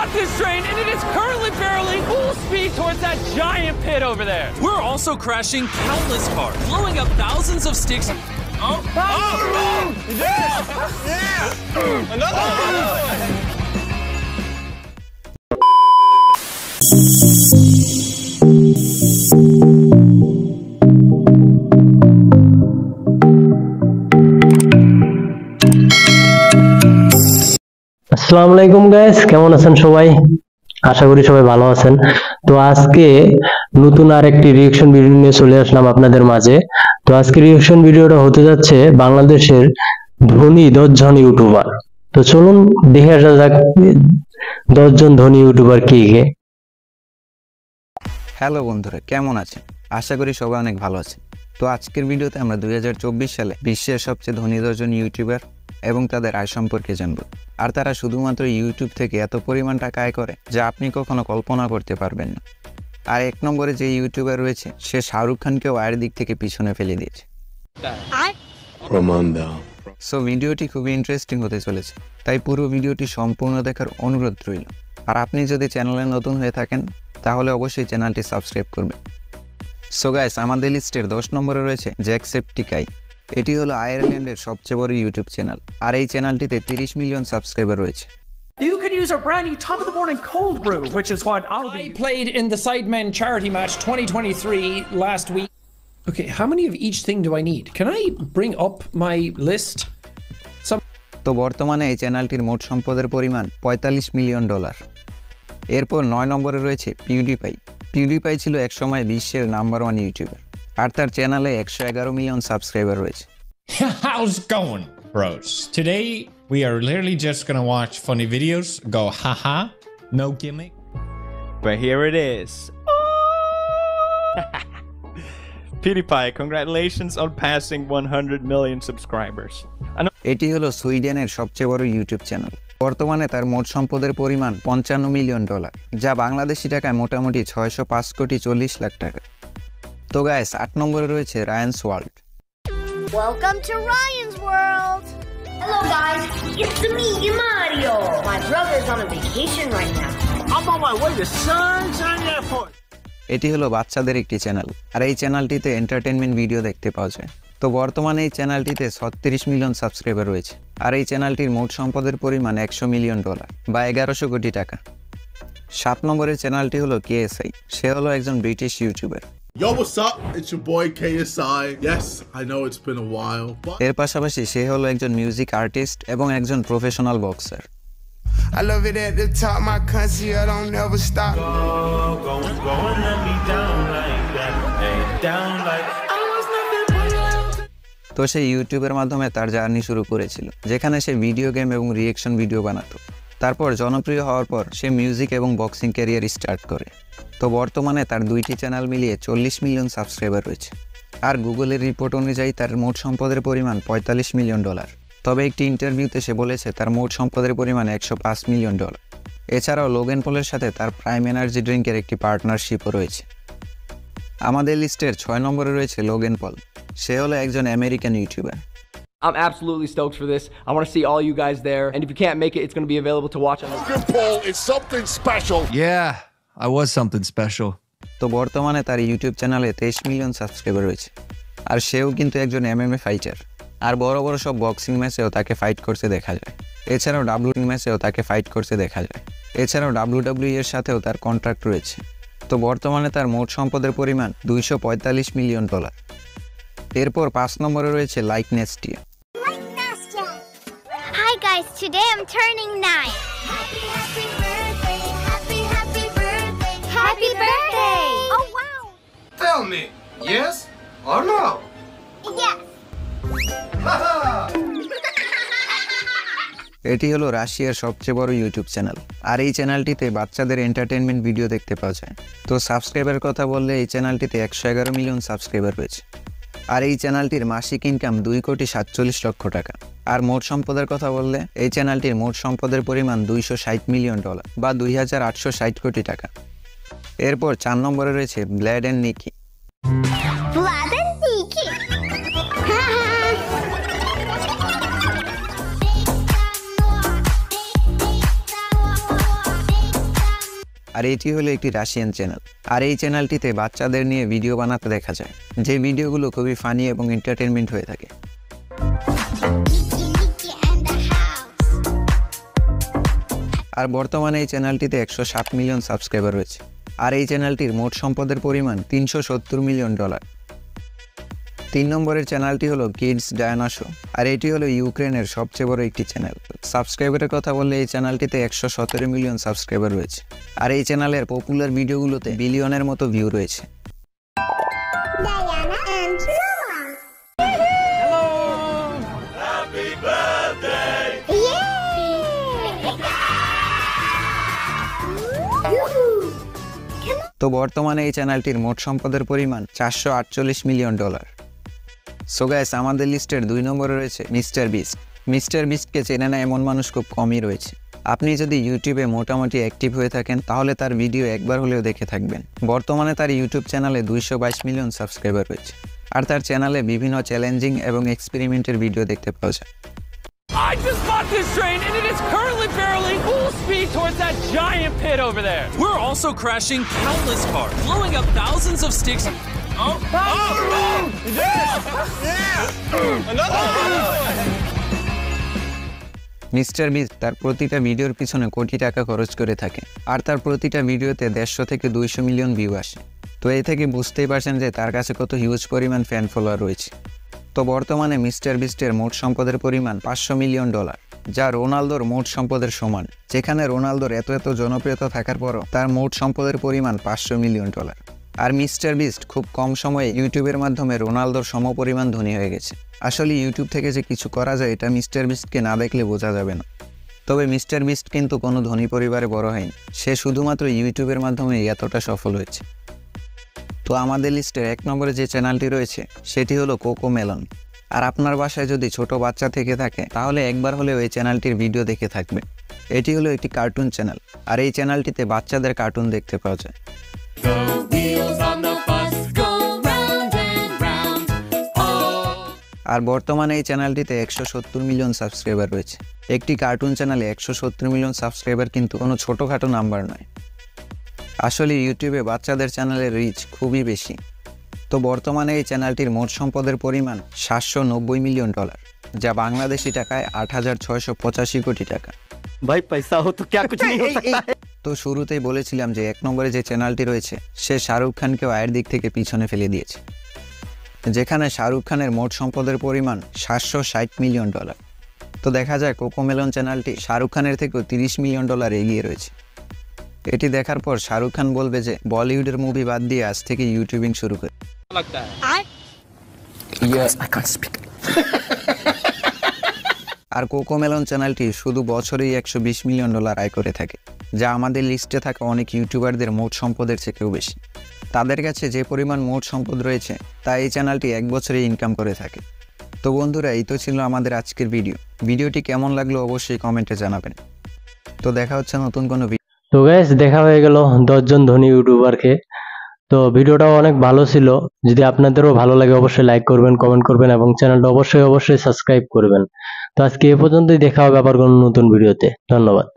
caught this train and it is currently barreling full speed towards that giant pit over there. We're also crashing countless cars, blowing up thousands of sticks. Another one. আসসালামু আলাইকুম guys, কেমন আছেন সবাই? আশা করি সবাই ভালো আছেন। তো আজকে নতুন আরেকটি রিঅ্যাকশন ভিডিও নিয়ে চলে আসলাম আপনাদের মাঝে। তো আজকে রিঅ্যাকশন ভিডিওটা হতে যাচ্ছে বাংলাদেশের ধনী 10 জন ইউটিউবার। তো চলুন দেখে আসা যাক 10 জন ধনী ইউটিউবার কে কে। হ্যালো বন্ধুরা, কেমন আছেন? আশা করি সবাই অনেক ভালো আছেন। তো আজকের ভিডিওতে আমরা 2024 সালে বিশ্বের সবচেয়ে ধনী 10 জন ইউটিউবার এবং তাদের আয় সম্পর্কে জানব। আর তারা শুধুমাত্র ইউটিউব থেকে এত পরিমাণ টাকা আয় করে যা আপনি কখনো কল্পনা করতে পারবেন না। আর এক নম্বরে যে ইউটিউবার রয়েছে সে শাহরুখ খানকেও আয়ের দিক থেকে পিছনে ফেলে দিয়েছে। সো ভিডিওটি খুবই ইন্টারেস্টিং হতে চলেছে, তাই পুরো ভিডিওটি সম্পূর্ণ দেখার অনুরোধ রইল। আর আপনি যদি চ্যানেলে নতুন হয়ে থাকেন তাহলে অবশ্যই চ্যানেলটি সাবস্ক্রাইব করবেন। সো গাইস, আমাদের লিস্টের 10 নম্বরে রয়েছে জ্যাকসেপ্টিকাই। এটি হলো আয়ারল্যান্ডের সবচেয়ে বড় ইউটিউব চ্যানেল, আর এই চ্যানেলটিতে 30 মিলিয়ন সাবস্ক্রাইবার রয়েছে। You could use our brand new top of the morning cold brew, which is what I played in the Sidemen charity match 2023 last week. Okay, how many of each thing do I need? Can I bring up my list? তো বর্তমানে এই চ্যানেলটির মোট সম্পদের পরিমাণ $45 million. এরপর 9 নম্বরে রয়েছে পিউডিপাই। পিউডিপাই ছিল একসময় বিশ্বের নাম্বার 1 ইউটিউবার, আর তার চ্যানেলে 111 মিলিয়ন সাবস্ক্রাইবার রয়েছে। How's it going, bros? Today we are literally just gonna watch funny videos, go haha, no gimmick. But here it is. PewDiePie, congratulations on passing 100 million subscribers. এটি হলো সুইডেনের সবচেয়ে বড় YouTube channel. বর্তমানে তার মোট সম্পদের পরিমাণ $55 মিলিয়ন, যা বাংলাদেশি টাকায় মোটামুটি 605 কোটি 40 লাখ টাকা। তো গাইস, 8 নম্বরে রয়েছে রায়ানস world. Welcome to Ryan's World. Hello guys, it's me, Mario. My brother's on a vacation right now. I'm on my way to Sunshine Airport. এটি হলো বাচ্চাদের একটি চ্যানেল, আর এই চ্যানেলটিতে এন্টারটেইনমেন্ট ভিডিও দেখতে পাওয়া যায়। তো বর্তমানে এই চ্যানেলটিতে 36 মিলিয়ন সাবস্ক্রাইবার রয়েছে, আর এই চ্যানেলটির মোট সম্পদের পরিমাণ $100 মিলিয়ন বা 1100 কোটি টাকা। 7 নম্বরের চ্যানেলটি হলো KSI। সে হলো একজন British YouTuber. Yo, what's up? It's your boy KSI. Yes, I know it's been a while, but এর পাশাপাশি সে হলো একজন মিউজিক আর্টিস্ট এবং একজন professional boxer. I love it at the top, my country, I don't never stop. Go and let me down like that, hey, down like I was nothing. তো সে ইউটিউবের মাধ্যমে তার জার্নি শুরু করেছিল, যেখানে সে ভিডিও গেম এবং রিঅ্যাকশন ভিডিও বানাতো। তারপর জনপ্রিয় হওয়ার পর সে মিউজিক এবং বক্সিং ক্যারিয়ার স্টার্ট করে। তো বর্তমানে তার 2টি চ্যানেল মিলিয়ে 40 মিলিয়ন সাবস্ক্রাইবার রয়েছে, আর গুগলের রিপোর্ট অনুযায়ী তার মোট সম্পদের পরিমাণ $45 মিলিয়ন। তবে একটি ইন্টারভিউতে সে বলেছে তার মোট সম্পদের পরিমাণ $105 মিলিয়ন। এছাড়াও লোগান পলের সাথে তার প্রাইম এনার্জি ড্রিঙ্কের একটি পার্টনারশিপও রয়েছে। আমাদের লিস্টের 6 নম্বরে রয়েছে লোগান পল। সে হলো একজন American YouTuber. I'm absolutely stoked for this. I want to see all you guys there, and if you can't make it, it's going to be available to watch on Logan Paul is something special. Yeah, I was something special. তো বর্তমানে তার YouTube চ্যানেলে 23 million subscriber রয়েছে, আর সেও কিন্তু একজন MMA fighter. আর বড় বড় সব বক্সিং ম্যাচেও তাকে ফাইট করতে দেখা যায়। এছাড়াও WWE এর সাথেও তার কন্ট্রাক্ট রয়েছে। তো বর্তমানে তার মোট সম্পদের পরিমাণ $245 মিলিয়ন। এরপর 5 নম্বরে রয়েছে like নেস্টিয়া। Hi guys, today I'm turning 9. Happy birthday, happy birthday. Happy birthday. Oh wow. Tell me, yes or no? Yes. এটি হলো রাশিয়ার সবচেয়ে বড় ইউটিউব চ্যানেল, আর এই চ্যানেলটিতে বাচ্চাদের এন্টারটেইনমেন্ট ভিডিও দেখতে পাওয়া যায়। তো সাবস্ক্রাইবারের কথা বললে এই চ্যানেলটিতে 111 মিলিয়ন সাবস্ক্রাইবার রয়েছে, আর এই চ্যানেলটির মাসিক ইনকাম $2.47 লক্ষ টাকা। আর মোট সম্পদের কথা বললে এই চ্যানেলটির মোট সম্পদের পরিমাণ $260 মিলিয়ন বা 2860 কোটি টাকা। এরপর 4 নম্বরে রয়েছে ব্ল্যাড এন্ড নিকি। আর এটি হলো একটি রাশিয়ান চ্যানেল। আর এই চ্যানেলটিতে বাচ্চাদের নিয়ে ভিডিও বানাতে দেখা যায়, যে ভিডিওগুলো খুবই ফানি এবং এন্টারটেনমেন্ট হয়ে থাকে। আর বর্তমানে এই চ্যানেলটিতে 107 মিলিয়ন সাবস্ক্রাইবার রয়েছে। আর এই চ্যানেলটির মোট সম্পদের পরিমাণ $370 মিলিয়ন। 3 নম্বরের চ্যানেলটি হলো কিডস ডায়ানা শো। আর এটি হলো ইউক্রেনের সবচেয়ে বড় একটি চ্যানেল। সাবস্ক্রাইবারের কথা বললে এই চ্যানেলটিতে 117 মিলিয়ন সাবস্ক্রাইবার রয়েছে। আর এই চ্যানেলের পপুলার ভিডিওগুলোতে বিলিয়নের মতো ভিউ রয়েছে। তো বর্তমানে এই চ্যানেলটির মোট সম্পদের পরিমাণ $448 মিলিয়ন। সো গাইস, আমাদের লিস্টের 2 নম্বরে রয়েছে মিস্টার বিস্ট। মিস্টার বিস্টকে চেনে না এমন মানুষ খুব কমই রয়েছে। আপনি যদি ইউটিউবে মোটামুটি অ্যাক্টিভ হয়ে থাকেন তাহলে তার ভিডিও একবার হলেও দেখে থাকবেন। বর্তমানে তার ইউটিউব চ্যানেলে 222 মিলিয়ন সাবস্ক্রাইবার রয়েছে। আর তার চ্যানেলে বিভিন্ন চ্যালেঞ্জিং এবং এক্সপেরিমেন্টের ভিডিও দেখতে পাওয়া যায়। I just bought this train and it is currently barreling full speed towards that giant pit over there. We're also crashing countless cars, blowing up thousands of sticks. Mister beast তার প্রতিটা ভিডিওর পিছনে কোটি টাকা খরচ করে থাকে। আর তার প্রতিটা ভিডিওতে 150 থেকে 200 মিলিয়ন ভিউ আসে। তো এই থেকে বুঝতেই পারছেন যে তার কাছে কত হিউজ পরিমাণ ফ্যান ফলোয়ার রয়েছে। তো বর্তমানে মিস্টার বিস্টের মোট সম্পদের পরিমাণ $500 মিলিয়ন, যা রোনালদোর মোট সম্পদের সমান। যেখানে রোনালদোর এত জনপ্রিয়তা থাকার পরও তার মোট সম্পদের পরিমাণ $500 মিলিয়ন। আর মিস্টার বিস্ট খুব কম সময়ে ইউটিউবের মাধ্যমে রোনালদোর সমপরিমাণ ধনী হয়ে গেছে। আসলে ইউটিউব থেকে যে কিছু করা যায় এটা মিস্টার বিস্টকে না দেখলে বোঝা যাবে না। তবে মিস্টার বিস্ট কিন্তু কোনো ধনী পরিবারে বড় হয়নি, সে শুধুমাত্র ইউটিউবের মাধ্যমে এতটা সফল হয়েছে। তো আমাদের লিস্টের 1 নম্বরে যে চ্যানেলটি রয়েছে সেটি হলো কোকোমেলন। আর আপনার বাসায় যদি ছোট বাচ্চা থেকে থাকে তাহলে একবার হলেও এই চ্যানেলটির ভিডিও দেখে থাকবে। এটি হলো একটি কার্টুন চ্যানেল। আর এই চ্যানেলটিতে বাচ্চাদের কার্টুন দেখতে পাওয়া যায়। আর বর্তমানে এই চ্যানেলটিতে 170 মিলিয়ন সাবস্ক্রাইবার রয়েছে। একটি কার্টুন চ্যানেলে 170 মিলিয়ন সাবস্ক্রাইবার কিন্তু কোনো ছোটোখাটো নাম্বার নয়। আসলে ইউটিউবে বাচ্চাদের চ্যানেলের রিচ খুবই বেশি। তো বর্তমানে এই চ্যানেলটির মোট সম্পদের পরিমাণ $790 মিলিয়ন, যা বাংলাদেশি টাকায় 8,685 কোটি টাকা। ভাই পয়সা হো তো ক্যা কুছ নেই হো সকতা হ্যায়। তো শুরুতেই বলেছিলাম যে 1 নম্বরে যে চ্যানেলটি রয়েছে সে শাহরুখ খানকেও আয়ের দিক থেকে পিছনে ফেলে দিয়েছে। যেখানে শাহরুখ খানের মোট সম্পদের পরিমাণ $760 মিলিয়ন। তো দেখা যায় কোকোমেলন চ্যানেলটি শাহরুখ খানের থেকেও $30 মিলিয়ন এগিয়ে রয়েছে। এটি দেখার পর শাহরুখ খান বলবে যে বলিউডের মুভি বাদ দিয়ে আজ থেকে ইউটিউবিং শুরু করে। আর কোকোমেলন চ্যানেলটি শুধু বছরেই $120 মিলিয়ন আয় করে থাকে, যা আমাদের লিস্টে থাকা অনেক ইউটিউবারদের মোট সম্পদের থেকেও বেশি। তাদের কাছে যে পরিমাণ মোট সম্পদ রয়েছে তা এই চ্যানেলটি 1 বছরে ইনকাম করে থাকে। তো বন্ধুরা, এই তো ছিল আমাদের আজকের ভিডিওটি কেমন লাগলো অবশ্যই কমেন্টে জানাবেন। তো দেখা হচ্ছে নতুন কোনো ভিডিও। তো গাইস, দেখা হয়ে গেল 10 জন ধনী ইউটিউবারকে। তো ভিডিওটাও অনেক ভালো ছিল। যদি আপনাদেরও ভালো লাগে অবশ্যই লাইক করবেন, কমেন্ট করবেন এবং চ্যানেলটা অবশ্যই সাবস্ক্রাইব করবেন। তো আজকে এ পর্যন্তই, দেখা হবে আবার কোনো নতুন ভিডিওতে। ধন্যবাদ।